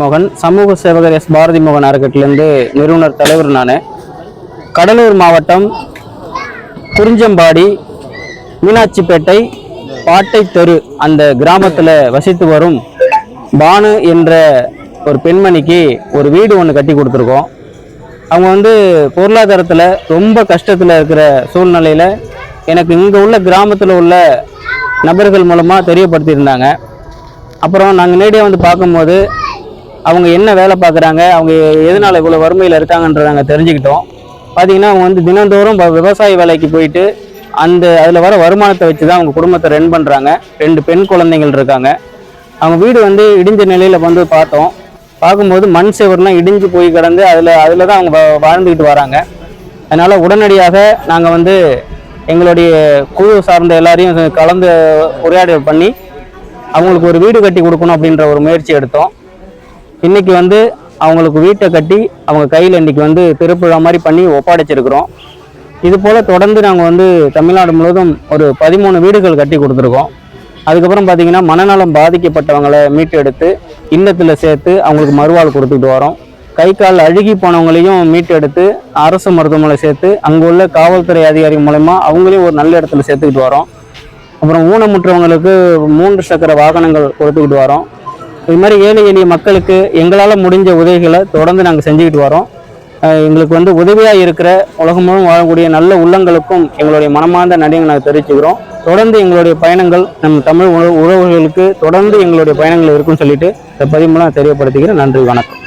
மோகன், சமூக சேவகர் எஸ் பாரதி மோகன் அறக்கட்டிலிருந்து நிறுவனர் தலைவர் நான். கடலூர் மாவட்டம் குறிஞ்சம்பாடி, மீனாட்சிப்பேட்டை, பாட்டை தெரு அந்த கிராமத்தில் வசித்து வரும் பானு என்ற ஒரு பெண்மணிக்கு ஒரு வீடு ஒன்று கட்டி கொடுத்துருக்கோம். அவங்க பொருளாதாரத்தில் ரொம்ப கஷ்டத்தில் இருக்கிற சூழ்நிலையில் எனக்கு இங்கே உள்ள கிராமத்தில் உள்ள நபர்கள் மூலமாக தெரியப்படுத்தியிருந்தாங்க. அப்புறம் நாங்கள் நேரடியாக பார்க்கும்போது அவங்க என்ன வேலை பார்க்குறாங்க, அவங்க எதனால் இவ்வளோ வறுமையில் இருக்காங்கன்றதை நாங்கள் தெரிஞ்சுக்கிட்டோம். பார்த்திங்கன்னா அவங்க தினந்தோறும் விவசாய வேலைக்கு போயிட்டு அதில் வர வருமானத்தை வச்சு தான் அவங்க குடும்பத்தை ரன் பண்ணுறாங்க. 2 பெண் குழந்தைகள் இருக்காங்க. அவங்க வீடு இடிஞ்ச நிலையில் பார்த்தோம். பார்க்கும்போது மண் செவர்லாம் இடிஞ்சு போய் கிடந்து அதில் தான் அவங்க வாழ்ந்துக்கிட்டு வராங்க. அதனால் உடனடியாக நாங்கள் எங்களுடைய குழு சார்ந்த எல்லாரையும் கலந்து உரையாடல் பண்ணி அவங்களுக்கு ஒரு வீடு கட்டி கொடுக்கணும் அப்படின்ற ஒரு முயற்சி எடுத்தோம். இன்றைக்கி அவங்களுக்கு வீட்டை கட்டி அவங்க கையில் இன்றைக்கி திருப்புழா மாதிரி பண்ணி ஒப்படைச்சிருக்கிறோம். இது போல் தொடர்ந்து நாங்கள் தமிழ்நாடு முழுவதும் ஒரு 13 வீடுகள் கட்டி கொடுத்துருக்கோம். அதுக்கப்புறம் பார்த்திங்கன்னா மனநலம் பாதிக்கப்பட்டவங்களை மீட்டு எடுத்து இல்லத்தில் சேர்த்து அவங்களுக்கு மறுவாழ்வு கொடுத்துக்கிட்டு வரோம். கை கால் அழுகி போனவங்களையும் மீட்டு எடுத்து அரசு மருத்துவமனை சேர்த்து அங்கே உள்ள காவல்துறை அதிகாரி மூலமா அவங்களையும் ஒரு நல்ல இடத்துல சேர்த்துக்கிட்டு வரோம். அப்புறம் ஊனமுற்றவங்களுக்கு 3 சக்கர வாகனங்கள் கொடுத்துக்கிட்டு வரோம். இது மாதிரி ஏழை எளிய மக்களுக்கு எங்களால் முடிஞ்ச உதவிகளை தொடர்ந்து நாங்கள் செஞ்சுக்கிட்டு வரோம். எங்களுக்கு உதவியாக இருக்கிற உலகம் முழுவதும் வாழக்கூடிய நல்ல உள்ளங்களுக்கும் எங்களுடைய மனமார்ந்த நன்றியை நாங்கள் தெரிவிச்சுக்கிறோம். தொடர்ந்து எங்களுடைய பயணங்கள் நம் தமிழ் உறவுகளுக்கு தொடர்ந்து எங்களுடைய பயணங்கள் இருக்குன்னு சொல்லிட்டு இந்த பதிவு மூலம் தெரியப்படுத்திக்கிறேன். நன்றி, வணக்கம்.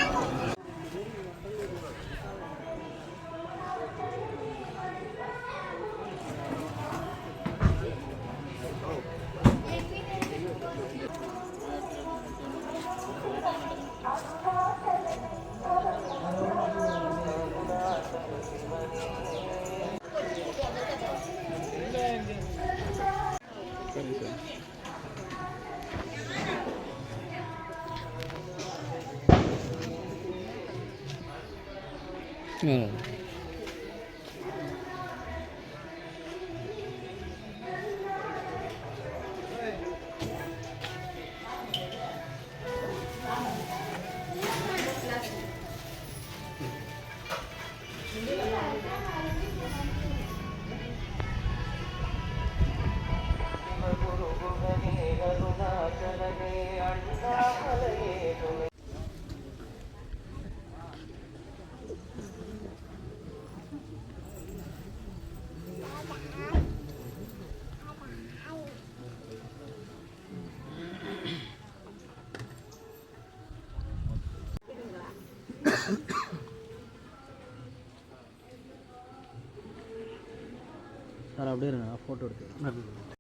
சார் அப்படியே இருங்க, ஃபோட்டோ எடுத்து.